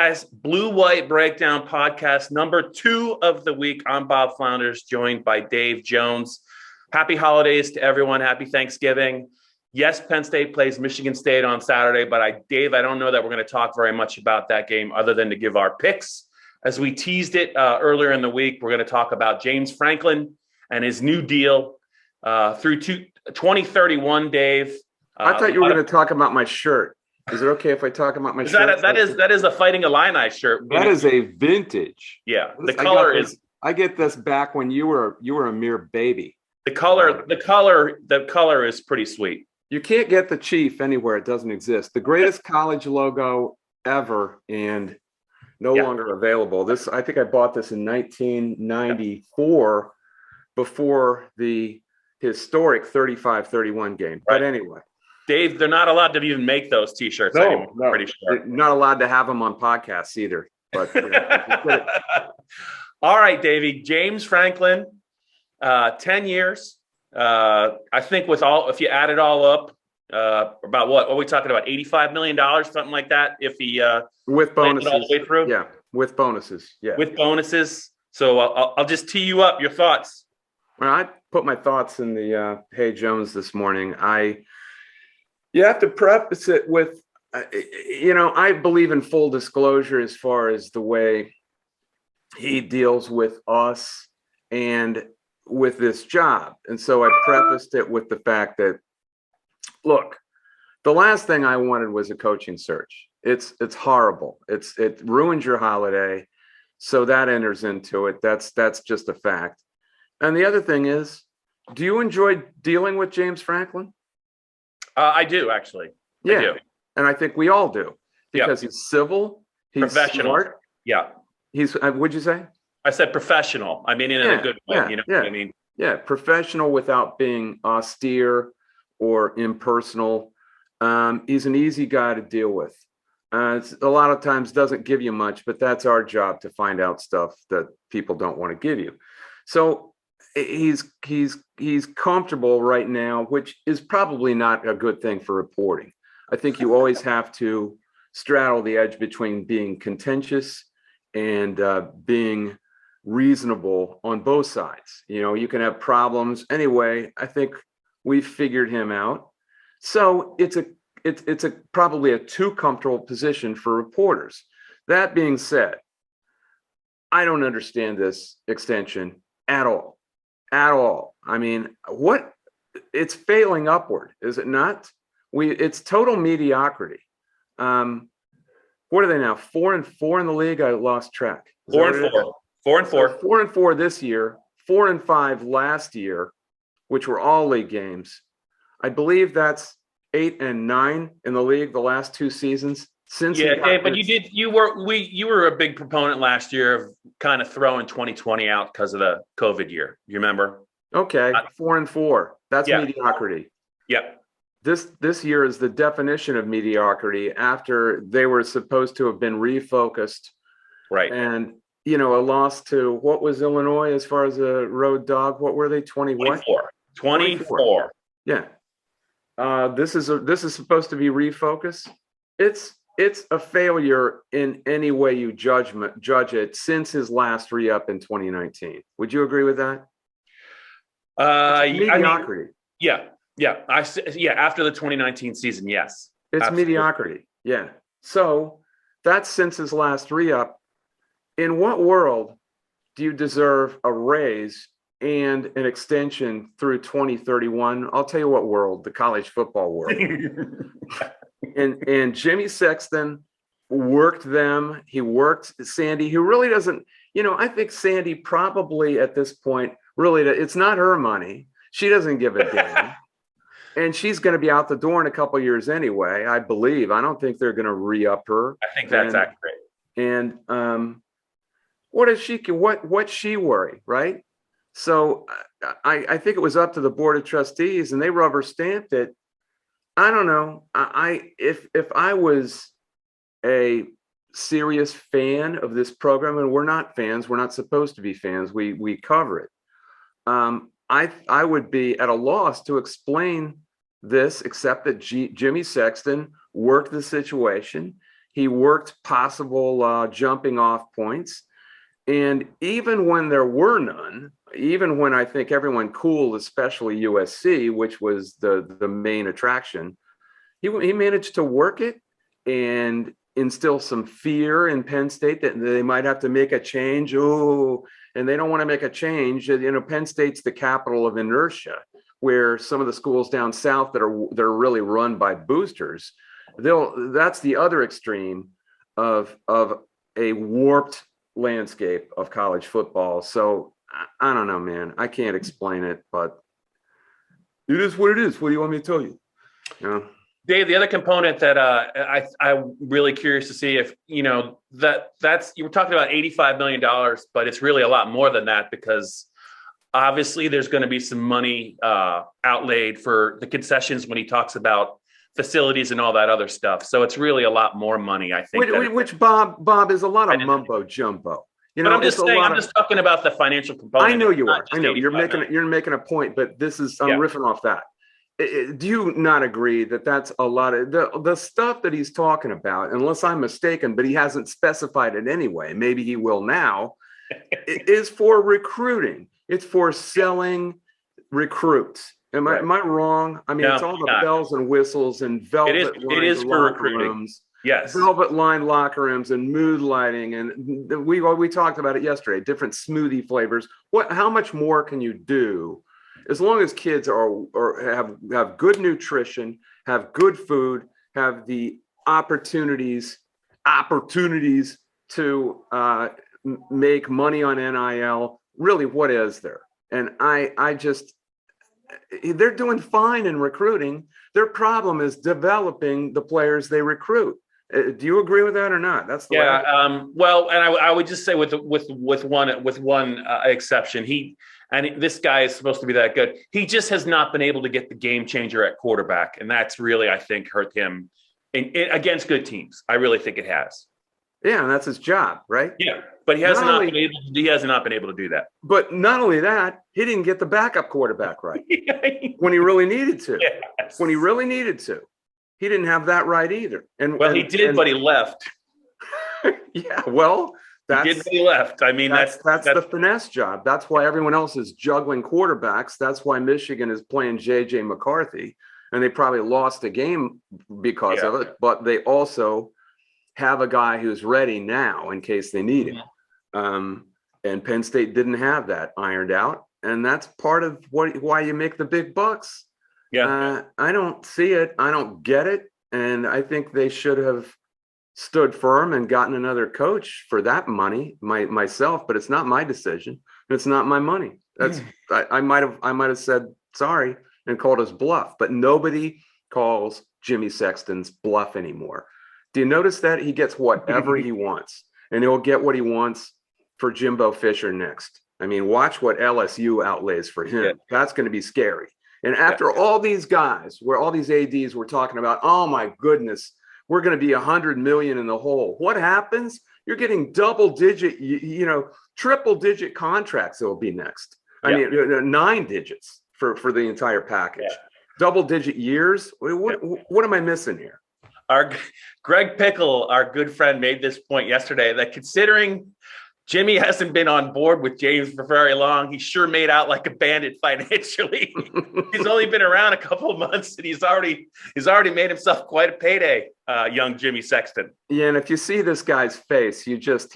guys. Blue-White Breakdown podcast number 2 of the week. I'm Bob Flounders, joined by Dave Jones. Happy holidays to everyone. Happy Thanksgiving. Yes, Penn State plays Michigan State on Saturday, but Dave, I don't know that we're going to talk very much about that game other than to give our picks. As we teased it earlier in the week, we're going to talk about James Franklin and his new deal through 2031, Dave. I thought you were going to talk about my shirt. Is it okay if I talk about my shirt? That is a Fighting Illini shirt. That is a vintage. Yeah, the color is. I get this back when you were a mere baby. The color is pretty sweet. You can't get the Chief anywhere; it doesn't exist. The greatest college logo ever, and no longer available. I think I bought this in 1994, before the historic 35-31 game. Right. But anyway. Dave, they're not allowed to even make those T-shirts anymore. No, I'm pretty sure. Not allowed to have them on podcasts either. But all right, Davey. James Franklin, 10 years. I think if you add it all up, about what are we talking about? $85 million, something like that. If he with bonuses all the way through, yeah, with bonuses, yeah, with bonuses. So I'll just tee you up. Your thoughts? Well, I put my thoughts in the Hey Jones this morning. You have to preface it with, I believe in full disclosure as far as the way he deals with us and with this job. And so I prefaced it with the fact that, look, the last thing I wanted was a coaching search. It's horrible. It ruins your holiday. So that enters into it. That's just a fact. And the other thing is, do you enjoy dealing with James Franklin? I do, actually. Yeah, I do. And I think we all do, because he's civil, he's professional. Smart. Yeah. He's, what'd you say? I said professional. I mean, in a good way. You know what I mean? Yeah, professional without being austere or impersonal. He's an easy guy to deal with. It's, a lot of times doesn't give you much, but that's our job to find out stuff that people don't want to give you. So he's comfortable right now, which is probably not a good thing for reporting. I think you always have to straddle the edge between being contentious and being reasonable on both sides. You can have problems. Anyway, I think we've figured him out. So it's probably a too comfortable position for reporters. That being said, I don't understand this extension at all. At all. I mean, it's failing upward, is it not? It's total mediocrity. What are they now? 4-4 in the league? I lost track. 4-4. 4-4. So 4-4 this year, 4-5 last year, which were all league games. I believe that's 8-9 in the league the last 2 seasons. But you were a big proponent last year of kind of throwing 2020 out because of the COVID year. You remember? Okay, 4-4. That's mediocrity. Yep. This year is the definition of mediocrity after they were supposed to have been refocused. Right. And a loss to, what was Illinois as far as a road dog? What were they? 24. 24. Yeah. This is supposed to be refocus. It's a failure in any way you judge it since his last re-up in 2019. Would you agree with that? Mediocrity. After the 2019 season, yes. It's absolutely. Mediocrity. Yeah. So that's since his last re-up. In what world do you deserve a raise and an extension through 2031? I'll tell you what world, the college football world. And Jimmy Sexton worked them. He worked Sandy, who really doesn't, I think Sandy probably at this point, really, it's not her money. She doesn't give a damn. And she's going to be out the door in a couple of years anyway, I believe. I don't think they're going to re-up her. I think that's accurate. And what's she worry, right? So I think it was up to the board of trustees, and they rubber stamped it. I don't know. If I was a serious fan of this program, and we're not fans, we're not supposed to be fans. We cover it. I would be at a loss to explain this, except that Jimmy Sexton worked the situation. He worked possible jumping off points. And even when there were none, even when I think everyone cooled, especially USC, which was the main attraction, he managed to work it and instill some fear in Penn State that they might have to make a change. Oh, and they don't want to make a change. Penn State's the capital of inertia, where some of the schools down south that are really run by boosters, that's the other extreme of a warped landscape of college football. So I don't know, man. I can't explain it, but it is what it is. What do you want me to tell you? Dave, the other component that I'm really curious to see if, that's you were talking about $85 million, but it's really a lot more than that, because obviously there's going to be some money outlaid for the concessions when he talks about facilities and all that other stuff. So it's really a lot more money, I think. Which Bob is a lot of mumbo jumbo. But I'm just saying, I'm just talking about the financial component. I know you are. I know you're making a point, but I'm riffing off that. Do you not agree that that's a lot of the stuff that he's talking about, unless I'm mistaken, but he hasn't specified it anyway, maybe he will now, is for recruiting. It's for selling recruits. Am I wrong? I mean, no, it's all the bells and whistles and velvet-lined locker rooms. Yes. Velvet-lined locker rooms and mood lighting. And we talked about it yesterday, different smoothie flavors. How much more can you do? As long as kids have good nutrition, have good food, have the opportunities to make money on NIL, really, what is there? And they're doing fine in recruiting. Their problem is developing the players they recruit. Do you agree with that or not? That's the way. Well, and I would just say with one exception, this guy is supposed to be that good. He just has not been able to get the game changer at quarterback, and that's really, I think, hurt him against good teams. I really think it has. Yeah, and that's his job, right? Yeah, but he has not been able to do that. But not only that, he didn't get the backup quarterback right when he really needed to. Yes. When he really needed to, he didn't have that right either. He did, but he left. Yeah, well, he left. I mean, that's the finesse job. That's why everyone else is juggling quarterbacks. That's why Michigan is playing J.J. McCarthy, and they probably lost a game because of it. But they also have a guy who's ready now in case they need him. And Penn State didn't have that ironed out, and that's part of why you make the big bucks. Yeah, I don't see it. I don't get it, and I think they should have stood firm and gotten another coach for that money myself. But it's not my decision. It's not my money. That's I might have said sorry and called his bluff, but nobody calls Jimmy Sexton's bluff anymore. Do you notice that he gets whatever he wants, and he'll get what he wants for Jimbo Fisher next? I mean, watch what LSU outlays for him. Yeah. That's going to be scary. And after all these guys, where all these ADs were talking about, oh my goodness, we're going to be 100 million in the hole. What happens? You're getting double-digit, triple-digit contracts that will be next. I mean, 9 digits for the entire package. Yeah. Double-digit years. What am I missing here? Our Greg Pickle, our good friend, made this point yesterday that considering Jimmy hasn't been on board with James for very long, he sure made out like a bandit financially. He's only been around a couple of months, and he's already made himself quite a payday, young Jimmy Sexton. Yeah, and if you see this guy's face, he just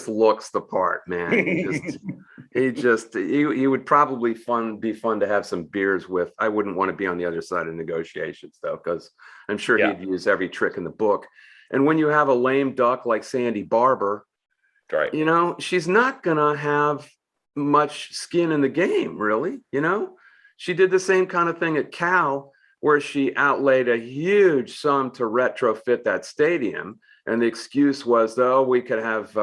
looks the part, man. He would probably be fun to have some beers with. I wouldn't want to be on the other side of negotiations though, because I'm sure he'd use every trick in the book. And when you have a lame duck like Sandy Barber, right, she's not gonna have much skin in the game, really. She did the same kind of thing at Cal, where she outlaid a huge sum to retrofit that stadium, and the excuse was, though, we could have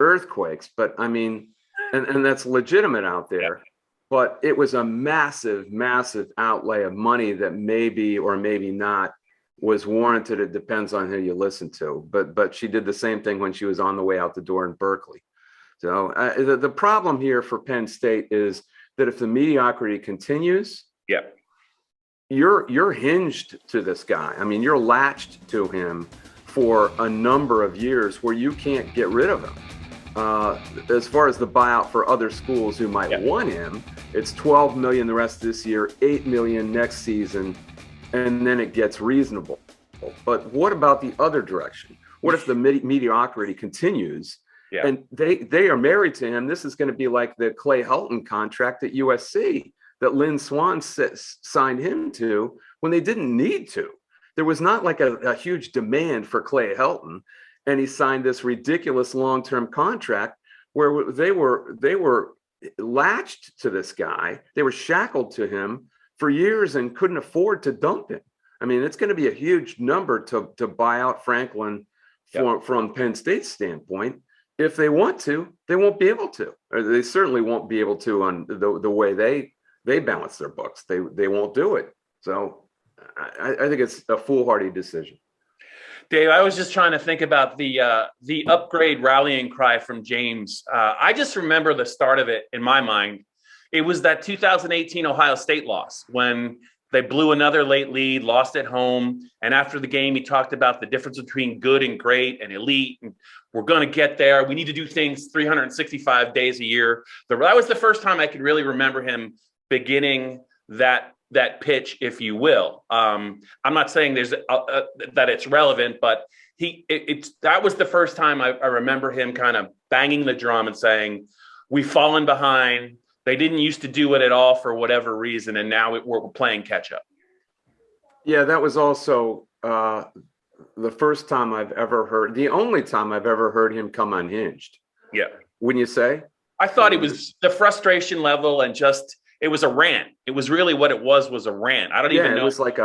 earthquakes. But I mean, and that's legitimate out there. Yeah. But it was a massive, massive outlay of money that maybe or maybe not was warranted. It depends on who you listen to. But she did the same thing when she was on the way out the door in Berkeley. So the problem here for Penn State is that if the mediocrity continues, you're hinged to this guy. I mean, you're latched to him for a number of years where you can't get rid of him. As far as the buyout for other schools who might want him, it's $12 million the rest of this year, $8 million next season, and then it gets reasonable. But what about the other direction? What if the mediocrity continues and they are married to him? This is going to be like the Clay Helton contract at USC that Lynn Swann signed him to when they didn't need to. There was not like a huge demand for Clay Helton, and he signed this ridiculous long-term contract where they were latched to this guy. They were shackled to him for years and couldn't afford to dump him. I mean, it's going to be a huge number to buy out Franklin from Penn State's standpoint. If they want to, they won't be able to, or they certainly won't be able to on the way they balance their books. They won't do it. So I think it's a foolhardy decision. Dave, I was just trying to think about the upgrade rallying cry from James. I just remember the start of it in my mind. It was that 2018 Ohio State loss when they blew another late lead, lost at home. And after the game, he talked about the difference between good and great and elite. And we're going to get there. We need to do things 365 days a year. That was the first time I could really remember him beginning that pitch, if you will. I'm not saying there's that it's relevant, but that was the first time I remember him kind of banging the drum and saying, we've fallen behind. They didn't used to do it at all for whatever reason, and now we're playing catch up. Yeah, that was also the first time I've ever heard, the only time I've ever heard him come unhinged. Yeah. Wouldn't you say? I thought it was the frustration level and just, it was a rant. It was really what it was a rant. I don't even know. It was like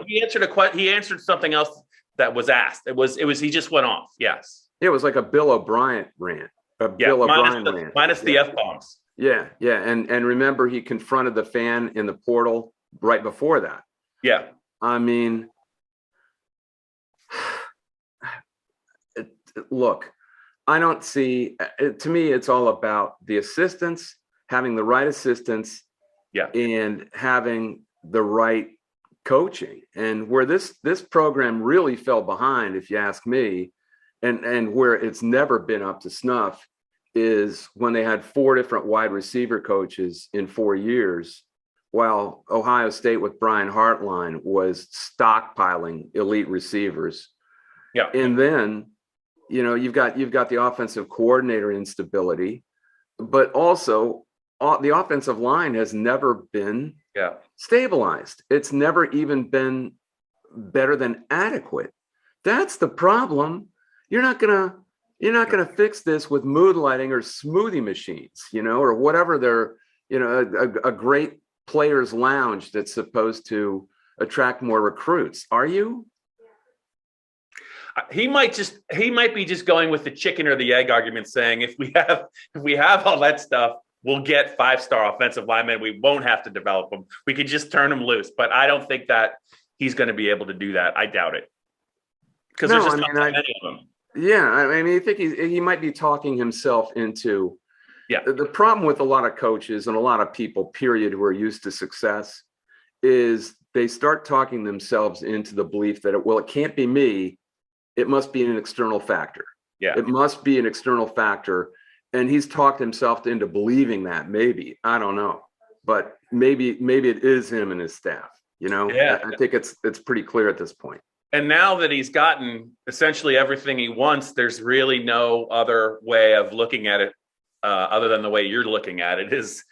he answered something else that was asked. It was, he just went off. Yes. It was like a Bill O'Brien rant. Minus the F-bombs. Yeah. And remember, he confronted the fan in the portal right before that. Yeah. I mean, look, I don't see, to me, it's all about the assistants, having the right assistants, and having the right coaching. And where this program really fell behind, if you ask me, and where it's never been up to snuff, is when they had 4 different wide receiver coaches in 4 years, while Ohio State with Brian Hartline was stockpiling elite receivers. Yeah. And then, you've got the offensive coordinator instability, but also the offensive line has never been stabilized. It's never even been better than adequate. That's the problem. You're not gonna fix this with mood lighting or smoothie machines, or whatever they're, a great players lounge that's supposed to attract more recruits. Are you? He might be just going with the chicken or the egg argument, saying if we have all that stuff, we'll get 5-star offensive linemen. We won't have to develop them. We could just turn them loose. But I don't think that he's going to be able to do that. I doubt it, because there's just not many of them. Yeah, I mean, I think he might be talking himself into. Yeah. The problem with a lot of coaches and a lot of people, period, who are used to success, is they start talking themselves into the belief that it can't be me. It must be an external factor. Yeah. It must be an external factor. And he's talked himself into believing that. Maybe, I don't know, but maybe it is him and his staff. I think it's pretty clear at this point. And now that he's gotten essentially everything he wants, there's really no other way of looking at it other than the way you're looking at it. Is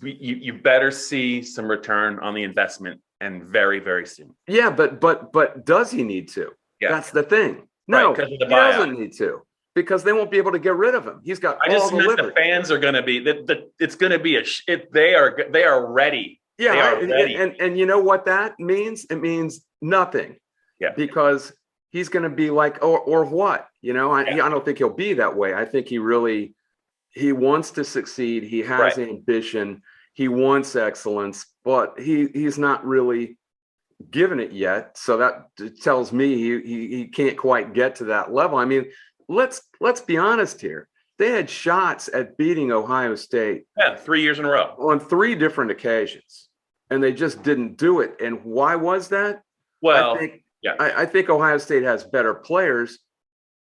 you better see some return on the investment, and very, very soon. Yeah, but does he need to? Yeah. That's the thing. No, right, he doesn't need to, because they won't be able to get rid of him. He's got. I just meant the fans are going to be it's going to be they are ready. Yeah, they are ready. And you know what that means? It means nothing. Yeah, because he's going to be like, or what? I don't think he'll be that way. I think he wants to succeed. He has ambition. He wants excellence, but he's not really given it yet. So that tells me he can't quite get to that level. I mean, let's be honest here. They had shots at beating Ohio State. Yeah, 3 years in a row. On 3 different occasions, and they just didn't do it. And why was that? Well, Yeah. I think Ohio State has better players,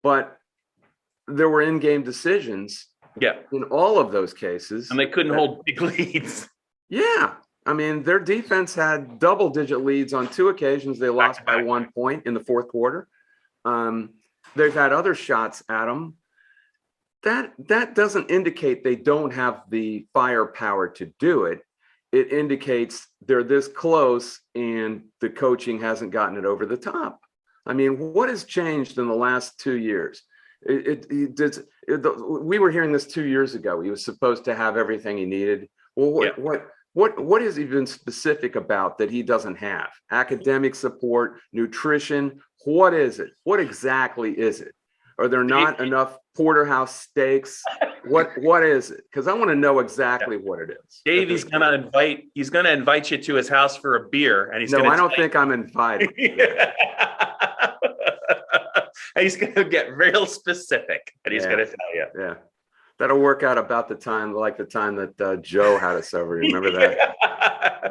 but there were in-game decisions in all of those cases. And they couldn't hold big leads. Yeah. I mean, their defense had double-digit leads on 2 occasions. They lost by 1 point in the fourth quarter. They've had other shots at them. That doesn't indicate they don't have the firepower to do it. It indicates they're this close and the coaching hasn't gotten it over the top. I mean, what has changed in the last 2 years? We were hearing this 2 years ago. He was supposed to have everything he needed. Well, what is even specific about that he doesn't have? Academic support, nutrition. What is it? What exactly is it? Are there not enough porterhouse steaks? What is it? Because I want to know exactly what it is. Dave, he's gonna invite you to his house for a beer, and I don't think I'm invited. And he's gonna get real specific, and he's gonna tell you. Yeah, that'll work out about the time that Joe had us over. Remember that?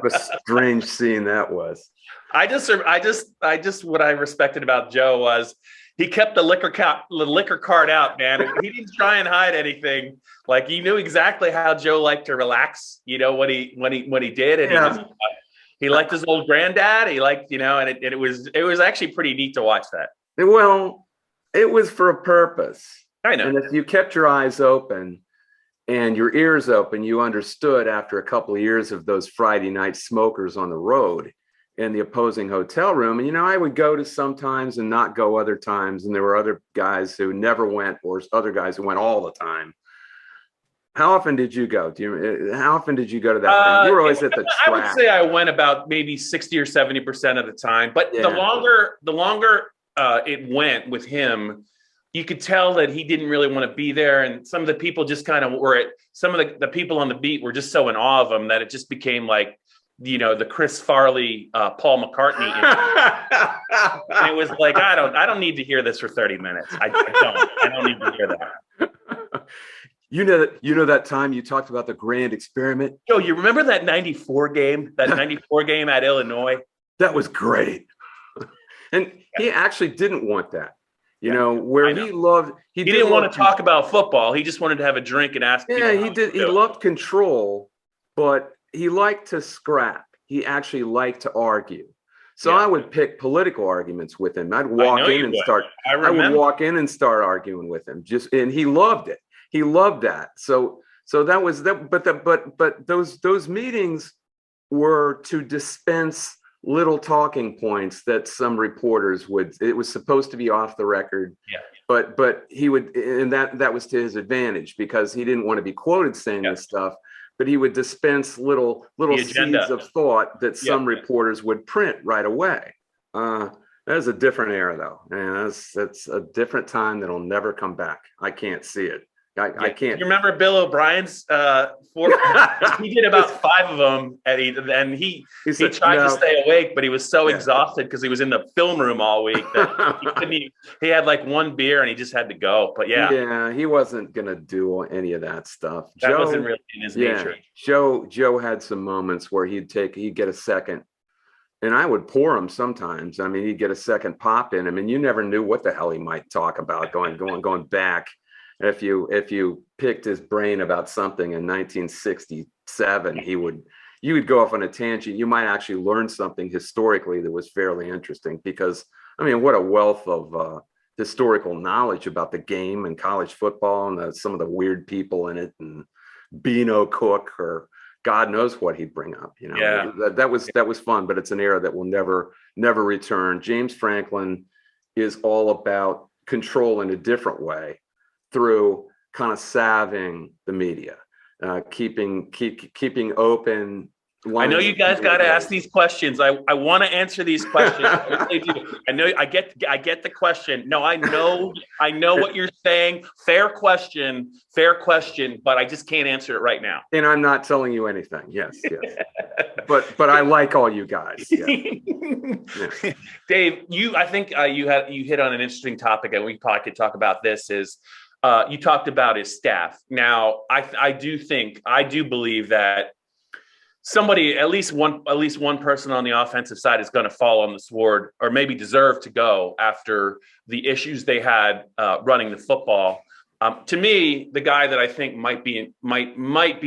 What a strange scene that was. I just what I respected about Joe was he kept the liquor card out, man. He didn't try and hide anything. Like, he knew exactly how Joe liked to relax, when he did. And he liked his old granddad. He liked, and it was actually pretty neat to watch that. Well, it was for a purpose. I know. And if you kept your eyes open and your ears open, you understood after a couple of years of those Friday night smokers on the road in the opposing hotel room. And, I would go to sometimes and not go other times. And there were other guys who never went, or other guys who went all the time. How often did you go? How often did you go to that thing? You were always at the track. I would say I went about maybe 60 or 70% of the time. But the longer it went with him, you could tell that he didn't really want to be there. And some of the people just kind of some of the people on the beat were just so in awe of him that it just became like, the Chris Farley, Paul McCartney. And it was like, I don't need to hear this for 30 minutes. I don't need to hear that. You know that time you talked about the grand experiment? Joe, you remember that 94 game at Illinois? That was great. And he actually didn't want that. Where he didn't want to talk about football. He just wanted to have a drink and ask. Yeah, he did. He loved control, but he liked to scrap. He actually liked to argue. So I would pick political arguments with him. I'd walk in and start. I would walk in and start arguing with him. And he loved it. He loved that. So that was that. But those meetings were to dispense little talking points that some reporters would. It was supposed to be off the record. Yeah. But he would, and that was to his advantage because he didn't want to be quoted saying this stuff. But he would dispense little seeds of thought that some reporters would print right away. That was a different era, though. And that's a different time that'll never come back. I can't see it. I can't. You remember Bill O'Brien's 4? He did about 5 of them, and he tried to stay awake, but he was so exhausted because he was in the film room all week that he couldn't. He had like 1 beer and he just had to go. But he wasn't gonna do any of that stuff. That wasn't really in his nature. Joe had some moments where he'd get a second, and I would pour him sometimes. I mean, he'd get a second pop in him, and you never knew what the hell he might talk about going back. If you picked his brain about something in 1967, you would go off on a tangent. You might actually learn something historically that was fairly interesting because, I mean, what a wealth of historical knowledge about the game and college football and some of the weird people in it and Beano Cook or God knows what he'd bring up. That was fun, but it's an era that will never return. James Franklin is all about control in a different way, through kind of salving the media, keeping open. I know you guys got to ask these questions. I want to answer these questions. I know I get the question. No, I know what you're saying. Fair question, but I just can't answer it right now. And I'm not telling you anything. Yes. But I like all you guys. Yeah. Dave, I think you hit on an interesting topic, and we probably could talk about this. Is you talked about his staff. Now, I do believe that somebody, at least one person on the offensive side is going to fall on the sword, or maybe deserve to go after the issues they had running the football. To me, the guy that I think might be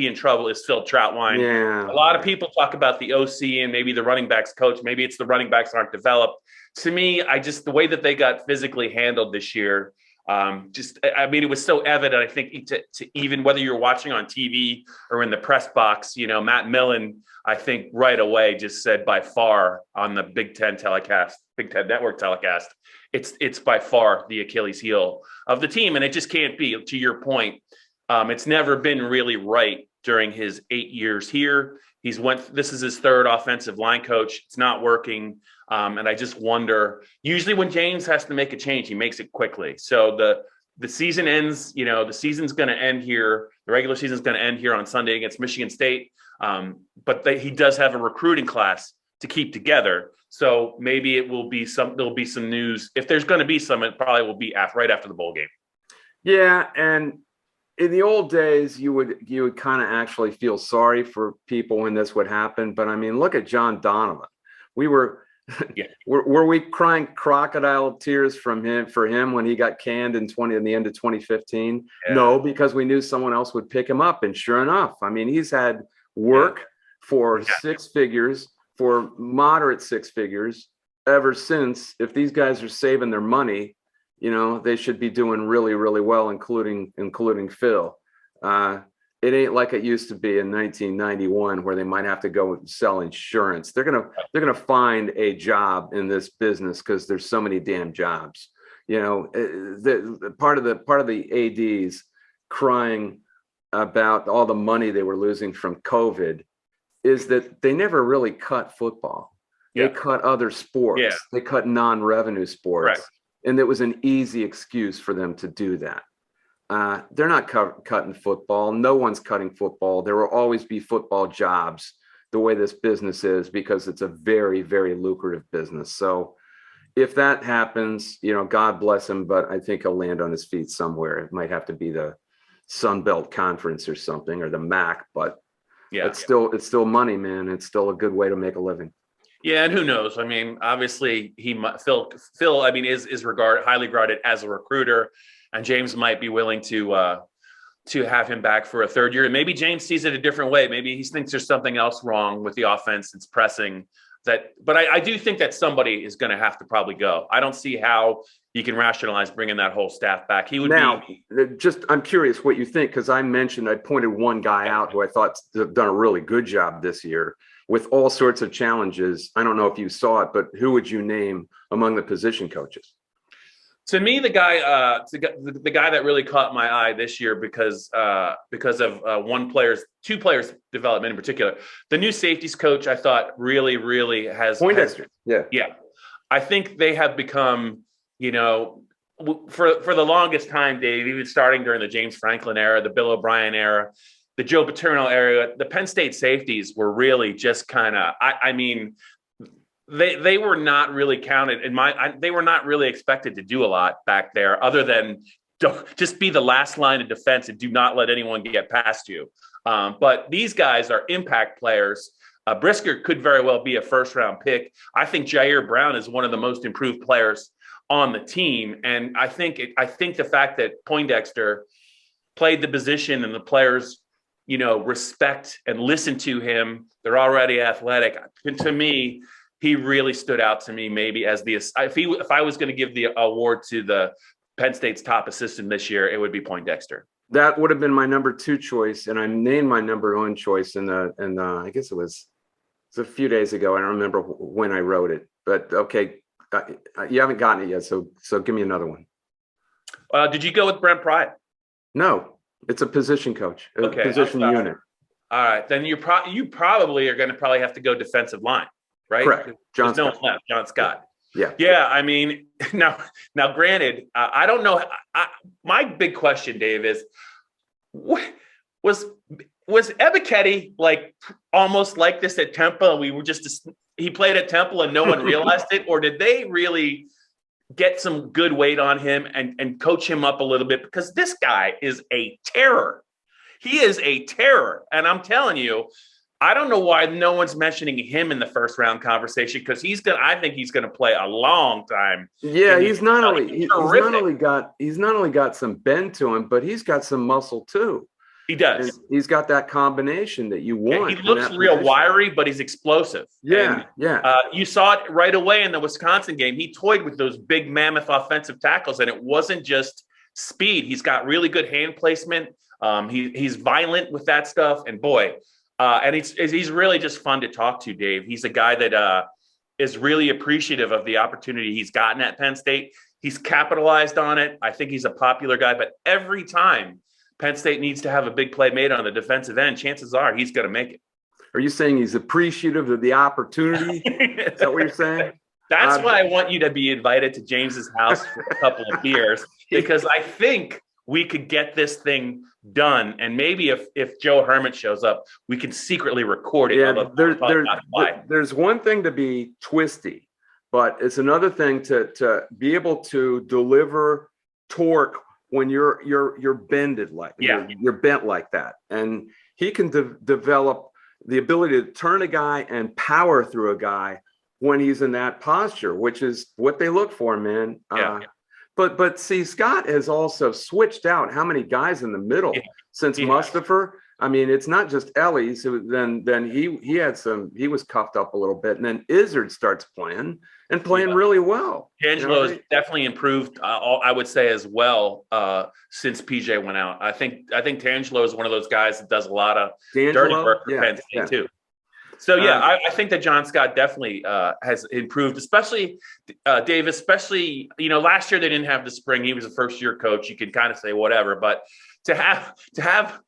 in trouble is Phil Troutwine. Yeah. A lot of people talk about the OC and maybe the running backs coach. Maybe it's the running backs aren't developed. To me, the way that they got physically handled this year, it was so evident. I think to even whether you're watching on TV or in the press box, Matt Millen, I think right away just said by far on the Big Ten Network telecast, it's by far the Achilles heel of the team, and it just can't be. To your point, it's never been really right during his 8 years here. This is his third offensive line coach. It's not working. And I just wonder, usually when James has to make a change, he makes it quickly. So the season ends, the season's going to end here. The regular season's going to end here on Sunday against Michigan State. But he does have a recruiting class to keep together. So maybe there'll be some news. If there's going to be some, it probably will be right after the bowl game. Yeah. And in the old days, you would kind of actually feel sorry for people when this would happen. But I mean, look at John Donovan. Were we crying crocodile tears for him when he got canned in the end of 2015? Yeah. No, because we knew someone else would pick him up. And sure enough, I mean, he's had work for six figures, for moderate six figures ever since. If these guys are saving their money, they should be doing really, really well, including Phil. It ain't like it used to be in 1991 where they might have to go sell insurance. They're gonna find a job in this business because there's so many damn jobs. The part of the ADs crying about all the money they were losing from COVID is that they never really cut football. Yeah. They cut other sports. Yeah. They cut non-revenue sports. Right. And it was an easy excuse for them to do that. They're not cutting football. No one's cutting football. There will always be football jobs the way this business is, because it's a very, very lucrative business. So if that happens, God bless him, but I think he'll land on his feet somewhere. It might have to be the Sun Belt Conference or something, or the MAC, but it's still money, man. It's still a good way to make a living. Yeah, and who knows? I mean, obviously Phil, I mean, is highly regarded as a recruiter. And James might be willing to have him back for a third year. And maybe James sees it a different way. Maybe he thinks there's something else wrong with the offense. It's pressing that. But I do think that somebody is going to have to probably go. I don't see how you can rationalize bringing that whole staff back. I'm curious what you think, because I pointed one guy out who I thought done a really good job this year with all sorts of challenges. I don't know if you saw it, but who would you name among the position coaches? To me, the guy that really caught my eye this year because of two players' development in particular, the new safeties coach, I thought really, really has Poindexter. Yeah. I think they have become, for the longest time, Dave, even starting during the James Franklin era, the Bill O'Brien era, the Joe Paterno era, the Penn State safeties were really just kind of, They were not really counted they were not really expected to do a lot back there, other than just be the last line of defense and do not let anyone get past you. But these guys are impact players. Brisker could very well be a first-round pick. I think Jair Brown is one of the most improved players on the team, and I think the fact that Poindexter played the position and the players, respect and listen to him. They're already athletic. And to me, he really stood out to me maybe as if I was going to give the award to the Penn State's top assistant this year, it would be Poindexter. That would have been my number 2 choice, and I named my number 1 choice in I guess it was a few days ago. I don't remember when I wrote it, but okay, you haven't gotten it yet, so give me another one. Did you go with Brent Pry? No, it's a position coach, position unit. All right, then you probably are going to have to go defensive line. Right? Correct. There's no one left. John Scott. Yeah. Yeah. I mean, now, granted, I don't know. My big question, Dave, is was Ebiketie almost like this at Temple? He played at Temple and no one realized it, or did they really get some good weight on him and coach him up a little bit? Because this guy is a terror. He is a terror, and I'm telling you. I don't know why no one's mentioning him in the first round conversation, because I think he's gonna play a long time. Yeah, he's not only got some bend to him, but he's got some muscle too. He does. And he's got that combination that you want. He looks real wiry, but he's explosive. Yeah, You saw it right away in the Wisconsin game. He toyed with those big mammoth offensive tackles, and it wasn't just speed. He's got really good hand placement. He's violent with that stuff, and boy, and he's really just fun to talk to, Dave. He's a guy that is really appreciative of the opportunity he's gotten at Penn State. He's capitalized on it. I think he's a popular guy, but every time Penn State needs to have a big play made on the defensive end, chances are he's going to make it. Are you saying he's appreciative of the opportunity? Is that what you're saying? That's why I want you to be invited to James's house for a couple of beers, because I think we could get this thing done. And maybe if Joe Herman shows up, we can secretly record it. Yeah, there's one thing to be twisty, but it's another thing to be able to deliver torque when you're bended you're bent like that. And he can develop the ability to turn a guy and power through a guy when he's in that posture, which is what they look for, man. But see, Scott has also switched out how many guys in the middle since Mustafa. I mean, it's not just Ellie's. Then he was cuffed up a little bit, and then Izzard starts playing really well. D'Angelo has definitely improved, I would say, as well since PJ went out. I think D'Angelo is one of those guys that does a lot of dirty work for Penn State too. So I think that John Scott definitely has improved, especially Dave. Especially last year they didn't have the spring. He was a first-year coach. You can kind of say whatever, but to have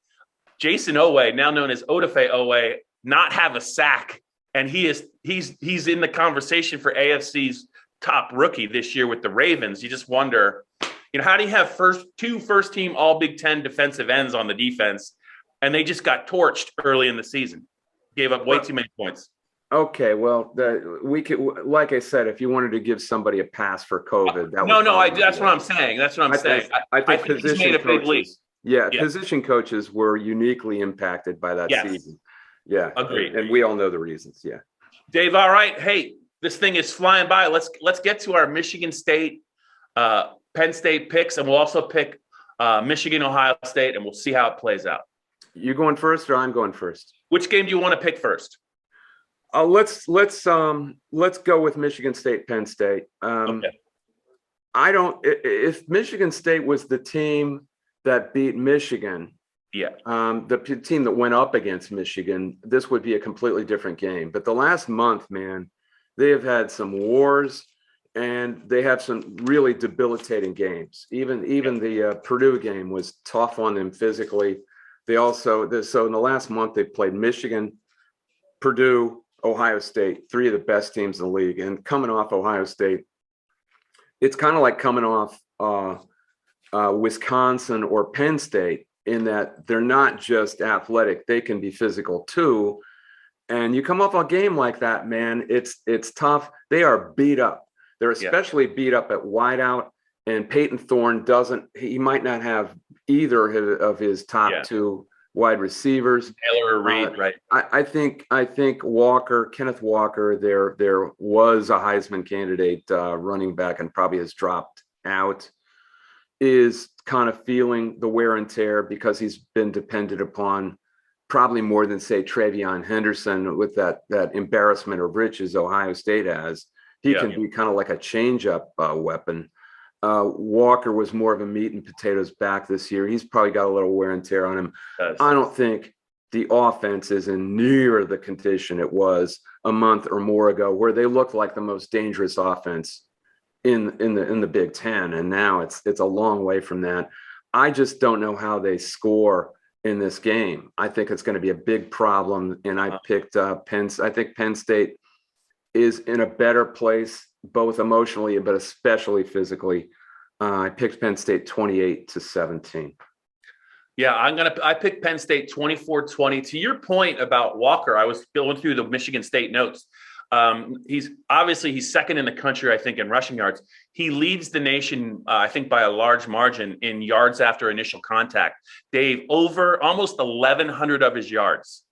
Jason Owe, now known as Odafe Owe, not have a sack, and he's in the conversation for AFC's top rookie this year with the Ravens. You just wonder, how do you have two first-team All Big Ten defensive ends on the defense, and they just got torched early in the season, gave up way too many points. Okay, well, we could, like I said, if you wanted to give somebody a pass for COVID, that's what I'm saying. That's what I'm saying. I think he's made a big leap. Position coaches were uniquely impacted by that season. Yeah, agreed. And we all know the reasons. Yeah, Dave. All right, hey, this thing is flying by. Let's get to our Michigan State, Penn State picks, and we'll also pick Michigan, Ohio State, and we'll see how it plays out. You going first, or I'm going first? Which game do you want to pick first? Let's go with Michigan State, Penn State. Okay. If Michigan State was the team that beat Michigan, the team that went up against Michigan, this would be a completely different game. But the last month, man, they have had some wars, and they have some really debilitating games. Even the Purdue game was tough on them physically. So in the last month, they played Michigan, Purdue, Ohio State, three of the best teams in the league. And coming off Ohio State, it's kind of like coming off Wisconsin or Penn State, in that they're not just athletic, they can be physical too. And you come off a game like that, man, it's tough. They are beat up. They're especially beat up at wideout. And Peyton Thorne he might not have either of his top two wide receivers. Taylor or Reed, right? I think Kenneth Walker, there was a Heisman candidate running back and probably has dropped out, is kind of feeling the wear and tear because he's been depended upon probably more than, say, Travion Henderson with that embarrassment of riches Ohio State has. He can be kind of like a change-up weapon. Walker was more of a meat and potatoes back this year. He's probably got a little wear and tear on him. I don't think the offense is in near the condition it was a month or more ago, where they looked like the most dangerous offense in the Big Ten, and now it's a long way from that. I just don't know how they score in this game. I think it's going to be a big problem, and I picked Penn. I think Penn State is in a better place, both emotionally but especially physically. I picked Penn State 28-17. Yeah, I picked Penn State 24-20. To your point about Walker, I was going through the Michigan State notes. He's second in the country, I think, in rushing yards. He leads the nation, I think, by a large margin in yards after initial contact. Dave, over almost 1,100 of his yards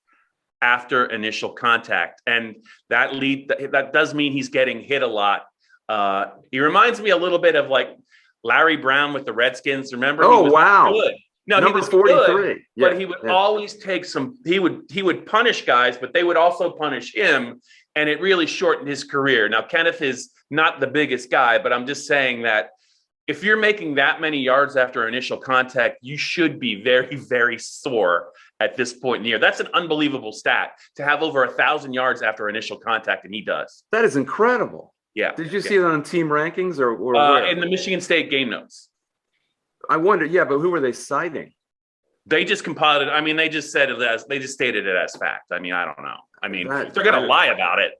after initial contact. And that does mean he's getting hit a lot. He reminds me a little bit of like Larry Brown with the Redskins. Remember? Oh, he was wow. good. No, Number he was 43. good, but he would always take he would punish guys, but they would also punish him. And it really shortened his career. Now, Kenneth is not the biggest guy, but I'm just saying that if you're making that many yards after initial contact, you should be very, very sore at this point in the year. That's an unbelievable stat to have over 1,000 yards after initial contact, and he does. That is incredible. Yeah. Did you see it on team rankings or where? In the Michigan State game notes? I wonder. Yeah, but who were they citing? They just compiled it. I mean, they just stated it as fact. I mean, I don't know. I mean, if they're going to lie about it.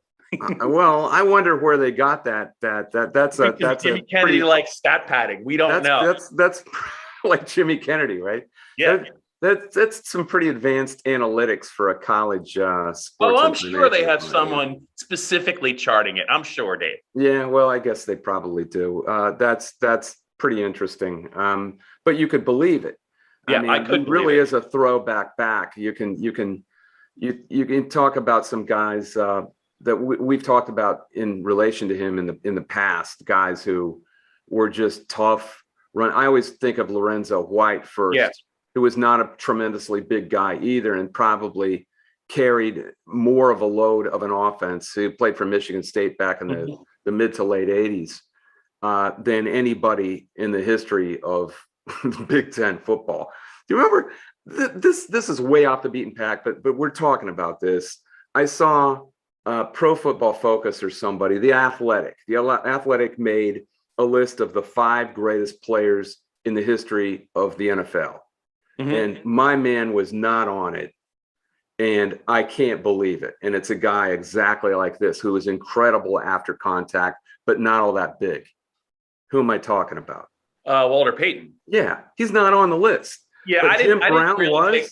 Well, I wonder where they got that. That's Jimmy Kennedy like stat padding. We don't know. That's like Jimmy Kennedy, right? Yeah. That's some pretty advanced analytics for a college sports. Oh, I'm sure they have someone specifically charting it. I'm sure, Dave. Yeah, well, I guess they probably do. That's pretty interesting. But you could believe it. Yeah, I could. It really is a throwback back. You can talk about some guys that we've talked about in relation to him in the past. Guys who were just tough. I always think of Lorenzo White first. Yeah. Who was not a tremendously big guy either, and probably carried more of a load of an offense. He played for Michigan State back in the mid to late 80s than anybody in the history of Big Ten football. Do you remember this is way off the beaten path, but we're talking about this. I saw Pro Football Focus or somebody, The Athletic made a list of the 5 greatest players in the history of the NFL. And my man was not on it. And I can't believe it. And it's a guy exactly like this who was incredible after contact, but not all that big. Who am I talking about? Walter Payton. Yeah, he's not on the list. Yeah, but Jim Brown was.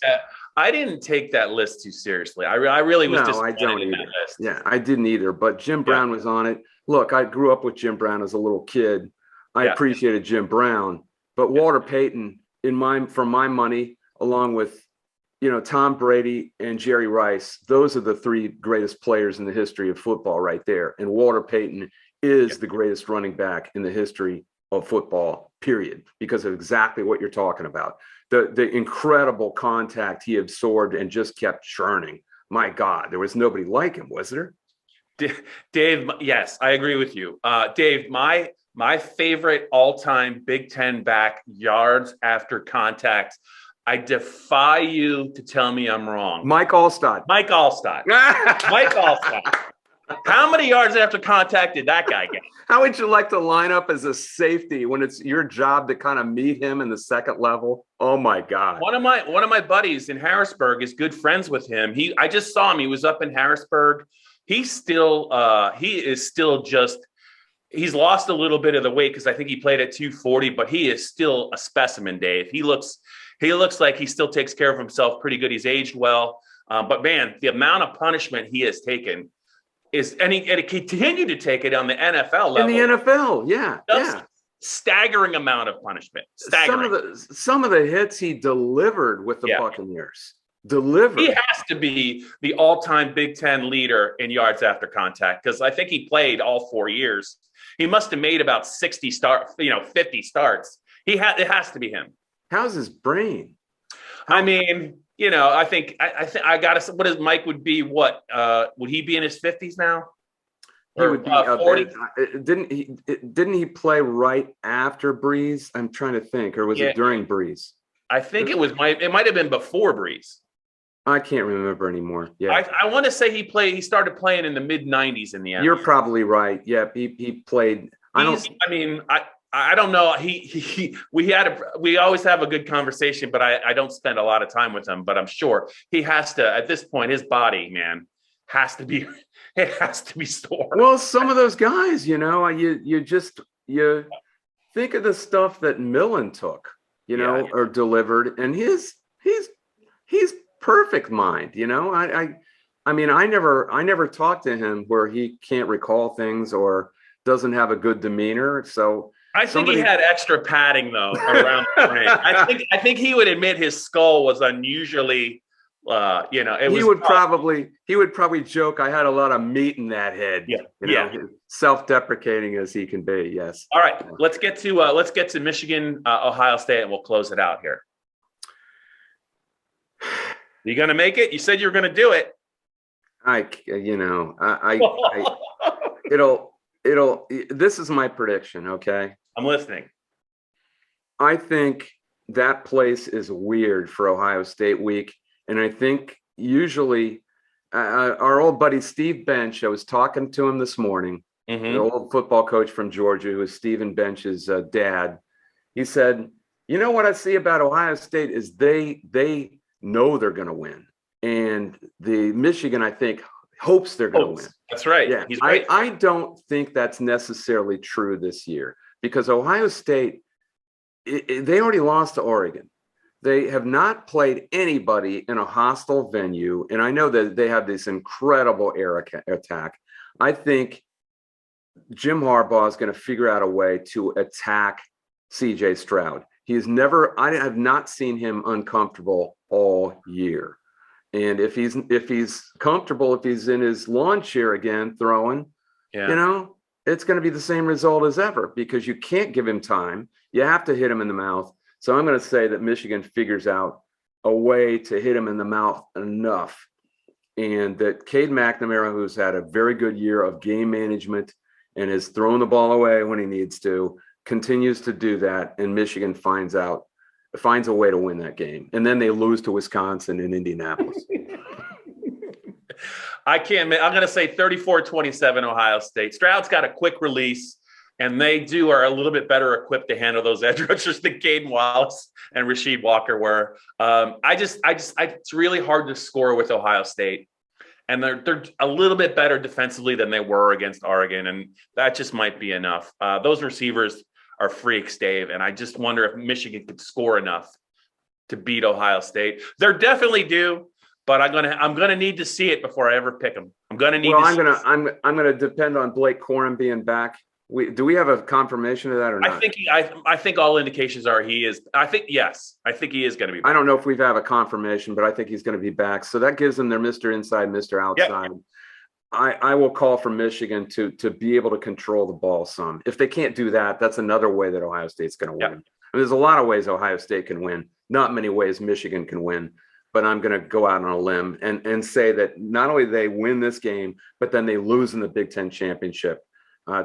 I didn't take that list too seriously. I really was disappointed in that list. Yeah, I didn't either. But Jim Brown was on it. Look, I grew up with Jim Brown as a little kid. I appreciated Jim Brown, but Walter Payton, for my money, along with Tom Brady and Jerry Rice, those are the 3 greatest players in the history of football right there. And Walter Payton is the greatest running back in the history of football, period, because of exactly what you're talking about. The incredible contact he absorbed and just kept churning. My God, there was nobody like him, was there? Dave, yes, I agree with you. Dave, my favorite all-time Big Ten back, yards after contact, I defy you to tell me I'm wrong. Mike Allstott. Mike Allstott. How many yards after contact did that guy get? How would you like to line up as a safety when it's your job to kind of meet him in the second level? Oh my God. One of my buddies in Harrisburg is good friends with him. I just saw him. He was up in Harrisburg. He's still he's lost a little bit of the weight because I think he played at 240, but he is still a specimen, Dave. He looks like he still takes care of himself pretty good. He's aged well. But man, the amount of punishment he has taken and he continued to take it on the NFL level. In the NFL, yeah. Staggering amount of punishment. Staggering. Some of the hits he delivered with the Buccaneers. He has to be the all-time Big Ten leader in yards after contact because I think he played all 4 years. He must have made about 50 starts. It has to be him. How's his brain? I mean, I think I got to. What is Mike would be? What would he be in his 50s now? He would be 40. Didn't he play right after Breeze? I'm trying to think, or was it during Breeze? I think it might have been before Breeze. I can't remember anymore. Yeah, I want to say he started playing in the mid 90s in the end. You're probably right. Yeah, he played. I don't know. We always have a good conversation, but I don't spend a lot of time with him. But I'm sure he has to. At this point, his body, man, has to be sore. Well, some of those guys, you think of the stuff that Millen took, or delivered, and he's perfect mind. I never talked to him where he can't recall things or doesn't have a good demeanor. So I think he had extra padding though around the brain. I think he would admit his skull was unusually He would probably joke, I had a lot of meat in that head. Yeah. Self-deprecating as he can be. Yes. All right, let's get to Michigan, Ohio State, and we'll close it out here. You gonna make it? You said you were gonna do it. This is my prediction. Okay. I'm listening. I think that place is weird for Ohio State week. And I think usually our old buddy Steve Bench, I was talking to him this morning, the old football coach from Georgia, who is Stephen Bench's dad. He said, you know what I see about Ohio State is they know they're going to win. And the Michigan, I think, hopes they're going to win. That's right. Yeah. He's right. I don't think that's necessarily true this year because Ohio State, they already lost to Oregon. They have not played anybody in a hostile venue. And I know that they have this incredible air attack. I think Jim Harbaugh is going to figure out a way to attack CJ Stroud. I have not seen him uncomfortable all year. And if he's comfortable, if he's in his lawn chair again throwing, it's going to be the same result as ever because you can't give him time. You have to hit him in the mouth. So I'm going to say that Michigan figures out a way to hit him in the mouth enough. And that Cade McNamara, who's had a very good year of game management and has thrown the ball away when he needs to, continues to do that. And Michigan finds a way to win that game. And then they lose to Wisconsin in Indianapolis. I'm going to say 34-27 Ohio State. Stroud's got a quick release. And they are a little bit better equipped to handle those edge rushers than Caden Wallace and Rasheed Walker were. It's really hard to score with Ohio State, and they're a little bit better defensively than they were against Oregon, and that just might be enough. Those receivers are freaks, Dave, and I just wonder if Michigan could score enough to beat Ohio State. They're definitely due, but I'm gonna need to see it before I ever pick them. I'm gonna depend on Blake Corum being back. Do we have a confirmation of that or not? I think all indications are he is. Yes. I think he is going to be back. I don't know if we have a confirmation, but I think he's going to be back. So that gives them their Mr. Inside, Mr. Outside. Yep. I will call for Michigan to be able to control the ball some. If they can't do that, that's another way that Ohio State's going to win. Yep. There's a lot of ways Ohio State can win. Not many ways Michigan can win. But I'm going to go out on a limb and say that not only they win this game, but then they lose in the Big Ten championship.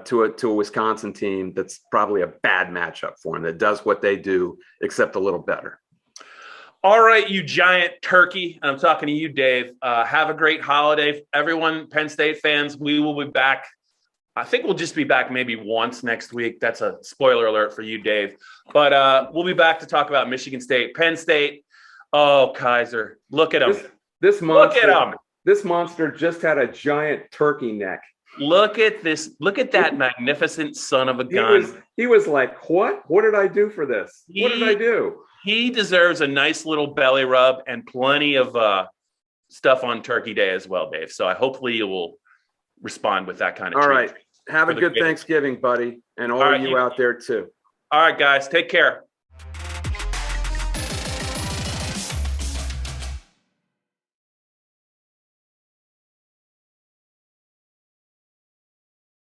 To a Wisconsin team that's probably a bad matchup for them that does what they do, except a little better. All right, you giant turkey. And I'm talking to you, Dave. Have a great holiday. Everyone, Penn State fans, we will be back. I think we'll just be back maybe once next week. That's a spoiler alert for you, Dave. But we'll be back to talk about Michigan State, Penn State. Oh, Kaiser, look at him. Look at him. This monster just had a giant turkey neck. Look at this. Look at that magnificent son of a gun. He was like, what? What did I do for this? What did I do? He deserves a nice little belly rub and plenty of stuff on Turkey Day as well, Dave. So hopefully you will respond with that kind of treat. All right. Have a good Thanksgiving, buddy. And all of you out there too. All right, guys. Take care.